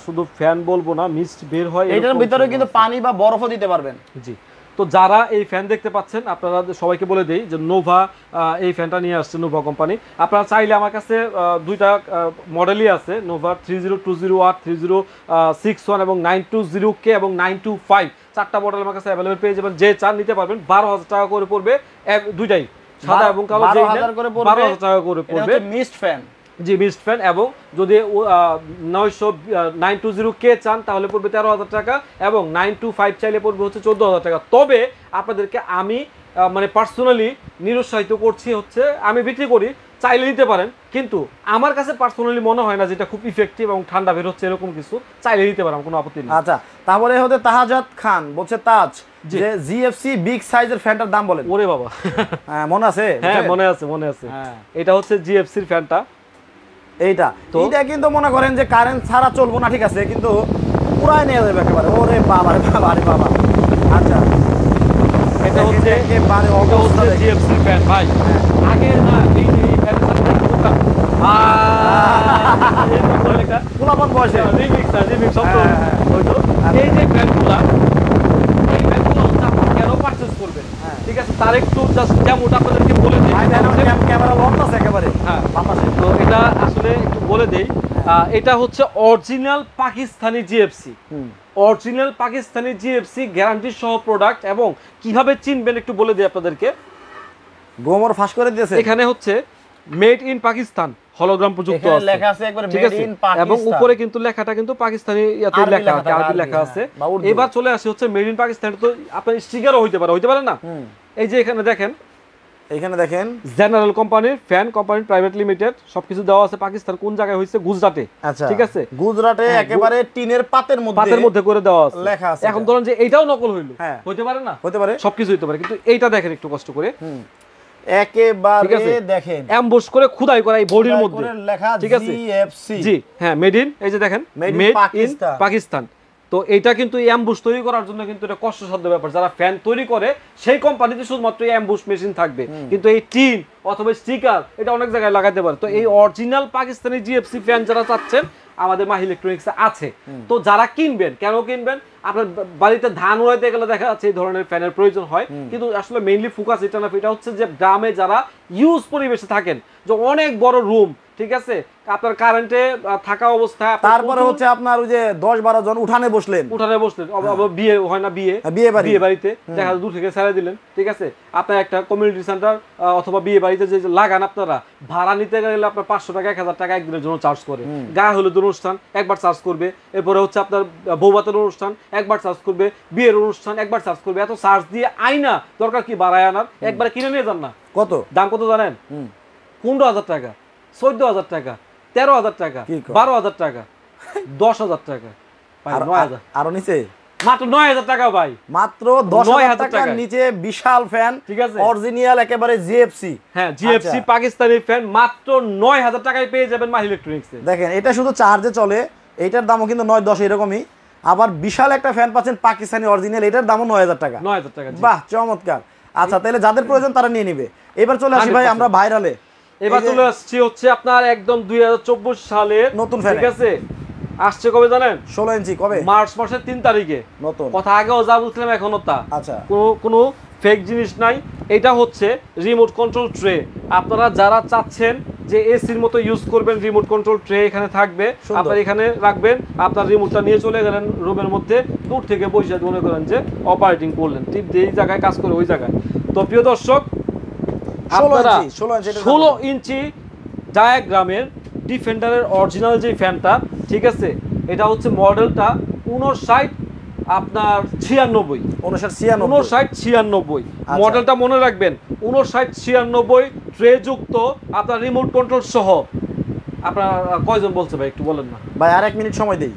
শুধু ফ্যান বলবো না, মিস্ট বের হয়, এটার ভিতরে কিন্তু পানি বা বরফও দিতে পারবেন। জি, তো যারা এই ফ্যান দেখতে পাচ্ছেন, আপনারা সবাইকে বলে দেই যে নোভা এই ফ্যানটা নিয়ে আসছে, নোভা কোম্পানি। আপনারা চাইলে আমার কাছে দুইটা মডেলই আছে, নোভা 3020R, 3061 এবং 920K এবং 925, 4টা মডেল আমার কাছে অ্যাভেলেবল পেয়ে যাবেন। যে চান নিতে পারবেন। 12000 টাকা করে পড়বে দুইটাই, সাদা এবং কালো, 12000 করে পড়বে, 12000 টাকা করে পড়বে। এটা মিস্ট ফ্যান। জি, মিস্ট ফ্যান। এবং যদি 920K চান তাহলে পড়বে 13000 টাকা, এবং 925 চাইলে পড়বে হচ্ছে 14000 টাকা। তবে আপনাদেরকে আমি মানে পার্সোনালি নিরুৎসাহিত করছি হচ্ছে, আমি বিক্রি করি চাইলে নিতে পারেন, কিন্তু আমার কাছে পার্সোনালি মনে হয় না যেটা খুব ইফেক্টিভ এবং ঠান্ডা বের হচ্ছে এরকম কিছু, চাইলে নিতে পারেন, কোনো আপত্তি নেই। আচ্ছা, তারপরে হতে তাহাজাত খান বলছে তাজ যে জিএফসি বিগ সাইজের ফ্যানটার দাম বলেন। ওরে বাবা, হ্যাঁ মনে আছে? হ্যাঁ মনে আছে, মনে আছে। এটা হচ্ছে জিএফসির ফ্যানটা। এইটা কিন্তু মনে করেন যে কারেন্ট ছাড়া চলবো না, ঠিক আছে, কিন্তু পুরাই নিয়ে যাবে একেবারে। ওরে বাবা রে বাবা রে বাবা। আচ্ছা, এটা হচ্ছে একেবারে অবস্থা জিএফসি ফ্যান ভাই। আগে না এই ফ্যান করতাম গোলাপন বয়সে রিমিক্স শব্দ হয়তো। এই যে ফ্যানগুলো, এই ফ্যানগুলো আপনি কেন পারচেজ করবেন, ঠিক আছে, তার একটু জাস্ট যেমন আপনাদেরকে বলে দিই। ক্যামেরা লক আছে একেবারে। হ্যাঁ, তো এটা আসলে একটু বলে দেই, এটা হচ্ছে original Pakistani GFC. Original Pakistani GFC guarantee সহ প্রোডাক্ট। এবং কিভাবে চিনবেন একটু বলে দিই আপনাদেরকে। গোমর ফাঁস করে দিয়েছে, এখানে হচ্ছে মেড ইন পাকিস্তান হলোগ্রাম প্রযুক্ত আছে, লেখা আছে একবারে ঠিক মেড আছে, ইন পাকিস্তান, এবং উপরে কিন্তু লেখাটা কিন্তু পাকিস্তানি ইয়াতে লেখা আছে, আরবি লেখা আছে। এবার চলে আসে হচ্ছে মেড ইন পাকিস্তান। তো আপনার স্টিকারও হইতে পারে না? এই যে এখানে দেখেন, এখানে দেখেন জেনারেল কোম্পানির ফ্যান কোম্পানি প্রাইভেট লিমিটেড সবকিছু দেওয়া আছে। পাকিস্তান কোন জায়গায় হইছে? গুজরাটে। আচ্ছা, ঠিক আছে, গুজরাটে একেবারে টিনের পাতের মধ্যে করে দেওয়া আছে, লেখা আছে। এখন ধরেন যে এইটাও নকল হইলো, হইতে পারে না? হতে পারে, সবকিছু হইতে পারে, কিন্তু এইটা দেখেন একটু কষ্ট করে, একেবারে দেখেন এমবস করে খোদাই করা এই বডির মধ্যে লেখা, ঠিক আছে, জিএফসি। জি হ্যাঁ, মেড ইন, এই যে দেখেন মেড ইন পাকিস্তান। তো এটা কিন্তু অ্যাম্বুশ তৈরি করার জন্য কিন্তু এটা কষ্টসাধ্য ব্যাপার। যারা ফ্যান তৈরি করে সেই কোম্পানিতে শুধুমাত্র অ্যাম্বুশ মেশিন থাকবে, কিন্তু এই টিন অথবা স্টিকার এটা অনেক জায়গায় লাগাতে পারে। তো এই অরিজিনাল পাকিস্তানি জিএফসি ফ্যান যারা চাচ্ছেন আমাদের মাহি ইলেকট্রনিক্সে আছে। তো যারা কিনবেন, কেন কিনবেন? আপনার বাড়িতে ধান উড়াইতে গেলে দেখা যাচ্ছে এই ধরনের ফ্যানের প্রয়োজন হয়, কিন্তু আসলে মেইনলি ফোকাস এটা না, এটা হচ্ছে যে গ্রামে যারা ইউজ পরিবেশে থাকেন, যে অনেক বড় রুম, ঠিক আছে, আপনার কারেন্টে থাকা অবস্থায়, তারপরে হচ্ছে আপনার ওই যে 10-12 জন উঠানে বসলেন, বিয়ে হয় না, বিয়ে বাড়িতে দেখা যায় দূর থেকে ছেড়ে দিলেন, ঠিক আছে, আপনার একটা কমিউনিটি সেন্টার অথবা বিয়ে বাড়িতে যে লাগান, আপনারা ভাড়া নিতে গেলে আপনার 500 টাকা 1000 টাকা একদিনের জন্য চার্জ করে। গায়ে হলুদ অনুষ্ঠান একবার চার্জ করবে, এরপরে হচ্ছে আপনার বৌভাতের অনুষ্ঠান একবার চার্জ করবে, বিয়ের অনুষ্ঠান একবার চার্জ করবে। এত চার্জ দিয়ে আইনা দরকার কি বাড়ায় আনার? একবার কিনে নিয়ে যান না। কত দাম? কত জানেন? 15,000 টাকা, 14,000 টাকা, 13,000 টাকা, 12,000 টাকা, 10,000 টাকা, 9,000, আরো নিচে মাত্র 9,000 টাকা ভাই, মাত্র 10,000 টাকার নিচে বিশাল ফ্যান, ঠিক আছে, অরিজিনাল একেবারে জিএফসি। হ্যাঁ, জিএফসি পাকিস্তানি ফ্যান মাত্র 9,000 টাকায় পেয়ে যাবেন মাহি ইলেকট্রনিক্সে। দেখেন, এটা শুধু চার্জে চলে, এইটার দামও কিন্তু 9-10 এরকমই। আবার বিশাল একটা ফ্যান পাচ্ছেন পাকিস্তানি অরিজিনাল, এটার দামও 9,000 টাকা। 9,000 টাকা, বাহ, চমৎকার। আচ্ছা, তাহলে যাদের প্রয়োজন তারা নিয়ে নিবে। এবার চলে আসি ভাই আমরা ভাইরালে। এবার চলে আসছি হচ্ছে আপনার একদম 2024 সালের নতুন ফ্যান, ঠিক আছে, আসছে কবে জানেন? 16 ইঞ্চি। কবে? মার্চ মাসের 3 তারিখে নতুন। কথা আগেও যা বলছিলাম এখনো তা। আচ্ছা, কোনো ফেক জিনিস নাই। এটা হচ্ছে রিমোট কন্ট্রোল ট্রে। আপনারা যারা চাচ্ছেন যে এসির মতো ইউজ করবেন, রিমোট কন্ট্রোল ট্রে এখানে থাকবে, আপনারা এখানে রাখবেন, আপনার রিমোটটা নিয়ে চলে গেলেন রুমের মধ্যে, দূর থেকে বসে মনে করেন যে অপারেটিং করলেন, ঠিক যেই জায়গায় কাজ করে ওই জায়গায়। তো প্রিয় দর্শক, 16 ইঞ্চি ডায়াগ্রামের ডিফেন্ডারের অরিজিনাল যে ফ্যানটা, ঠিক আছে, এটা হচ্ছে মডেলটা 59 আপনার 96 মডেলটা মনে রাখবেন, 59-96 ট্রে যুক্ত আপনার রিমোট কন্ট্রোল সহ। আপনার কয়জন বলছে ভাই একটু বলেন না ভাই? আর 1 মিনিট সময় দেই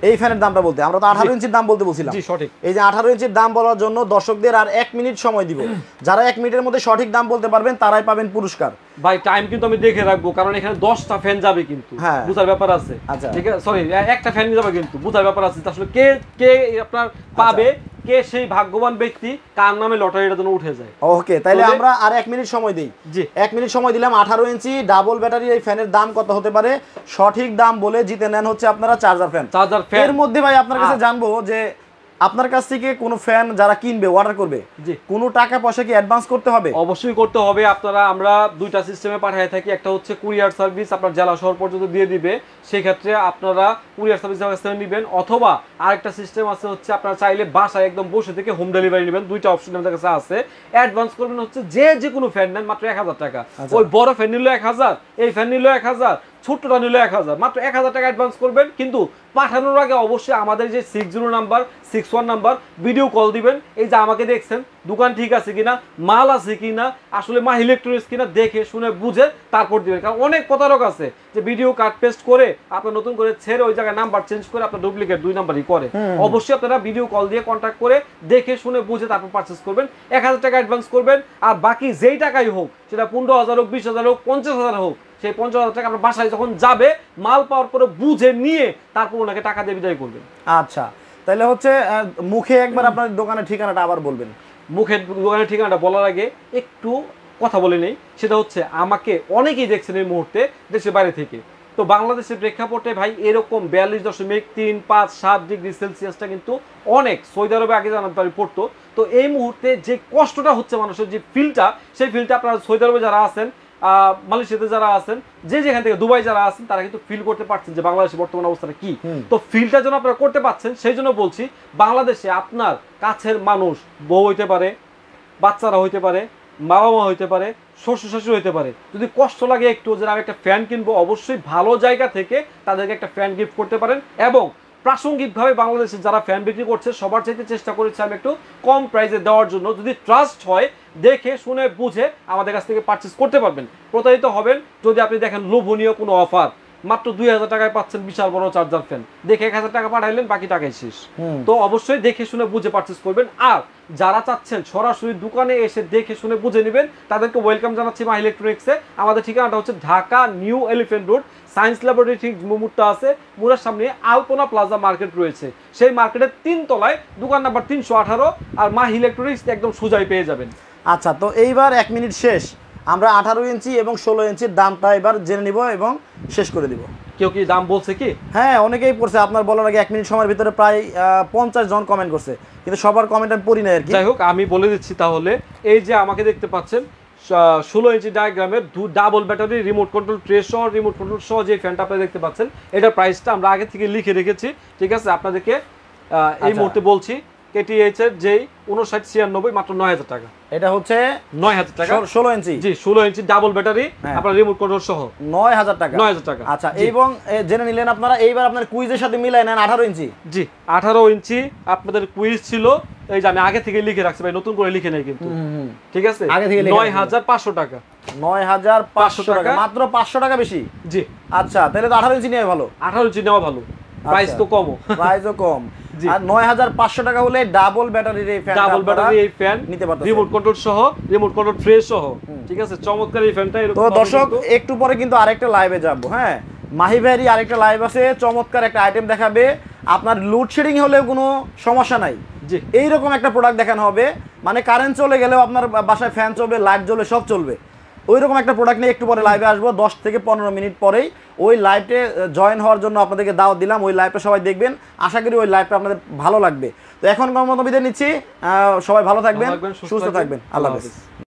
এই ফ্যানের দামটা বলতে। আমরা তো 18 ইঞ্চির দাম বলতে বলছিলাম। জি, সঠিক। এই যে 18 ইঞ্চির দাম বলার জন্য দর্শকদের আর 1 মিনিট সময় দিব। যারা 1 মিনিটের মধ্যে সঠিক দাম বলতে পারবেন তারাই পাবেন পুরস্কার। ভাই টাইম কিন্তু আমি দেখে রাখবো, কারণ এখানে 10টা ফ্যান যাবে, কিন্তু বুঝার ব্যাপার আছে। আচ্ছা, ঠিক আছে, সরি, একটা ফ্যান যাবে, কিন্তু বুঝার ব্যাপার আছে। আসলে কে কে আপনার পাবে, কে সেই ভাগ্যবান ব্যক্তি কার নামে লটারিটা যেন উঠে যায়। ওকে, তাহলে আমরা আর 1 মিনিট সময় দিই। জি, 1 মিনিট সময় দিলাম। 18 ইঞ্চি ডাবল ব্যাটারি এই ফ্যানের দাম কত হতে পারে? সঠিক দাম বলে জিতে নেন হচ্ছে আপনারা চার্জার ফ্যান। এর মধ্যে ভাই আপনার কাছে জানবো যে আপনার কাছ থেকে কোনো ফ্যান যারা কিনবে, অর্ডার করবে, কোনো টাকা পয়সা কি অ্যাডভান্স করতে হবে? অবশ্যই করতে হবে। আমরা দুইটা সিস্টেমে পাঠিয়ে থাকি। একটা হচ্ছে কুরিয়ার সার্ভিস, আপনার জেলা শহর পর্যন্ত দিয়ে দিবে, সেই ক্ষেত্রে আপনারা কুরিয়ার সার্ভিসের কাছ থেকে নেবেন। অথবা আরেকটা সিস্টেম আছে হচ্ছে আপনারা চাইলে বাসায় একদম বসে থেকে হোম ডেলিভারি নেবেন। দুইটা অপশন আমাদের কাছে আছে। অ্যাডভান্স করবেন হচ্ছে যে কোনো ফ্যান নেন মাত্র 1,000 টাকা। ওই বড় ফ্যান নিল 1,000, এই ফ্যান নিল 1,000, ছোট্টটা নিলে 1000, মাত্র 1000 টাকা অ্যাডভান্স করবেন। কিন্তু পাঠানোর আগে অবশ্যই আমাদের যে 60 নাম্বার 61 নাম্বার ভিডিও কল দিবেন। এই যে আমাকে দেখছেন, দোকান ঠিক আছে কিনা, মাল আছে কিনা, আসলে মা ইলেকট্রনিক্স কিনা দেখে শুনে বুঝে তারপর দিবেন। কারণ অনেক প্রতারক আছে যে ভিডিও কাট পেস্ট করে আপনার নতুন করে ছেড়ে ওই জায়গায় নাম্বার চেঞ্জ করে আপনার ডুপ্লিকেট 2 নাম্বারই করে। অবশ্যই আপনারা ভিডিও কল দিয়ে কন্ট্যাক্ট করে দেখে শুনে বুঝে তারপর পারচেজ করবেন। 1000 টাকা অ্যাডভান্স করবেন, আর বাকি যেই টাকাই হোক, সেটা 15,000 হোক, 20,000 হোক, 50,000 হোক, সেই 50,000 টাকা আপনার বাসায় যখন যাবে মাল পাওয়ার পরে বুঝে নিয়ে তারপর ওনাকে টাকা দিয়ে বিদায় করবেন। আচ্ছা, তাহলে হচ্ছে মুখে একবার আপনার দোকানের ঠিকানাটা আবার বলবেন। মুখের দোকানের ঠিকানাটা বলার আগে একটু কথা বলে নেই। সেটা হচ্ছে, আমাকে অনেকেই দেখছেন এই মুহূর্তে দেশের বাইরে থেকে। তো বাংলাদেশের প্রেক্ষাপটে ভাই এরকম 42.3, 5, 7 ডিগ্রি সেলসিয়াসটা কিন্তু অনেক। সৌদি আরবে আগে জানাতে পারি পড়তো। তো এই মুহূর্তে যে কষ্টটা হচ্ছে মানুষের, যে ফিলটা, সেই ফিলটা আপনারা সৌদি আরবে যারা আছেন, মালয়েশিয়াতে যারা আছেন, যে যেখান থেকে দুবাই যারা আছেন, তারা কিন্তু ফিল করতে পারছেন যে বাংলাদেশের বর্তমান অবস্থাটা কি। তো ফিলটা যেন আপনারা করতে পারছেন, সেই জন্য বলছি, বাংলাদেশে আপনার কাছের মানুষ, বউ হইতে পারে, বাচ্চারা হইতে পারে, বাবা মা হইতে পারে, শ্বশুর শাশুড়ি হইতে পারে, যদি কষ্ট লাগে একটু যে আমি একটা ফ্যান কিনবো, অবশ্যই ভালো জায়গা থেকে তাদেরকে একটা ফ্যান গিফট করতে পারেন। এবং প্রাসঙ্গিকভাবে বাংলাদেশে যারা ফ্যান বিক্রি করছে সবার চাইতে চেষ্টা করেছি আমি একটু কম প্রাইসে দেওয়ার জন্য। যদি ট্রাস্ট হয়, দেখে শুনে বুঝে আমাদের কাছ থেকে পারচেস করতে পারবেন। প্রতারিত হবেন যদি আপনি দেখেন লোভনীয় কোনো অফার, মাত্র 2000 টাকায় পাচ্ছেন বিশাল বড় চার্জার ফ্যান, দেখে 1000 টাকা পাঠাইলেন, বাকি টাকাই শেষ। তো অবশ্যই দেখে শুনে বুঝে পারচেস করবেন। আর যারা চাচ্ছেন সরাসরি দোকানে এসে দেখে শুনে বুঝে নেবেন, তাদেরকে ওয়েলকাম জানাচ্ছি মা ইলেকট্রনিক্সে। আমাদের ঠিকানাটা হচ্ছে Dhaka new elephant road, science laboratory ঠিক মুহূর্তে আছে, মুরার সামনে আলপনা প্লাজা মার্কেট রয়েছে। সেই মার্কেটের 3 তলায় দোকান নাম্বার 318, আর মা ইলেকট্রনিক্স একদম সোজাই পেয়ে যাবেন। আচ্ছা, তো এইবার 1 মিনিট শেষ, আমরা 18 ইঞ্চি এবং 16 ইঞ্চির দামটা এবার জেনে নিব এবং শেষ করে দিব। কেউ কি দাম বলছে কি? হ্যাঁ, অনেকেই পড়ছে। আপনার বলার আগে 1 মিনিট সময়ের ভিতরে প্রায় 50 জন কমেন্ট করছে, কিন্তু সবার কমেন্ট আমি পড়ি না আর কি। যাই হোক, আমি বলে দিচ্ছি তাহলে। এই যে আমাকে দেখতে পাচ্ছেন 16 ইঞ্চি ডায়াগ্রামের double battery remote control tray সহ, রিমোট কন্ট্রোল সহ যে ফ্যানটা আপনারা দেখতে পাচ্ছেন, এটার প্রাইসটা আমরা আগে থেকে লিখে রেখেছি। ঠিক আছে, আপনাদেরকে এই মুহূর্তে বলছি, কেটিএইচ এর যেই 5996 মাত্র 9000 টাকা। এটা হচ্ছে 9000 টাকা 16 ইঞ্চি। জি, 16 ইঞ্চি ডাবল ব্যাটারি, আপনার রিমোট কন্ট্রোল সহ 9000 টাকা। 9000 টাকা। আচ্ছা, এবং জেনে নিলেন আপনারা। এইবার আপনার কুইজের সাথে মিলাই নেন 18 ইঞ্চি। জি, 18 ইঞ্চি আপনাদের কুইজ ছিল। এই যে আমি আগে থেকে লিখে রাখছি ভাই, নতুন করে লিখে নেই কিন্তু। ঠিক আছে, আগে থেকে 9500 টাকা। 9500 টাকা, মাত্র 500 টাকা বেশি। জি। আচ্ছা, তাহলে তো 18 ইঞ্চি নেওয়া ভালো। 18 ইঞ্চি নেওয়া ভালো, প্রাইস তো কম। প্রাইসও কম। আর 9500 টাকা হলে ডাবল ব্যাটারির এই ফ্যান, ডাবল ব্যাটারি এই ফ্যান নিতে পারতেন, রিমোট কন্ট্রোল সহ, রিমোট কন্ট্রোল ট্রে সহ। ঠিক আছে, চমৎকার এই ফ্যানটা। তো দর্শক, একটু পরে কিন্তু আরেকটা লাইভে যাব। হ্যাঁ, মাহি ভাইয়েরই আরেকটা লাইভ আছে, চমৎকার একটা আইটেম দেখাবে। আপনার লোডশেডিং হলেও কোনো সমস্যা নাই, জি, এইরকম একটা প্রোডাক্ট দেখানো হবে। মানে কারেন্ট চলে গেলেও আপনার বাসায় ফ্যান চলবে, লাইট জ্বলবে, সব চলবে। ওইরকম একটা প্রোডাক্ট নিয়ে একটু পরে লাইভে আসবো। 10 থেকে 15 মিনিট পরেই ওই লাইভে জয়েন হওয়ার জন্য আপনাদেরকে দাওয়াত দিলাম। ওই লাইভটা সবাই দেখবেন, আশা করি ওই লাইভটা আপনাদের ভালো লাগবে। তো এখন মতো বিদায় নিচ্ছি। সবাই ভালো থাকবেন, সুস্থ থাকবেন। আল্লাহ হাফেজ।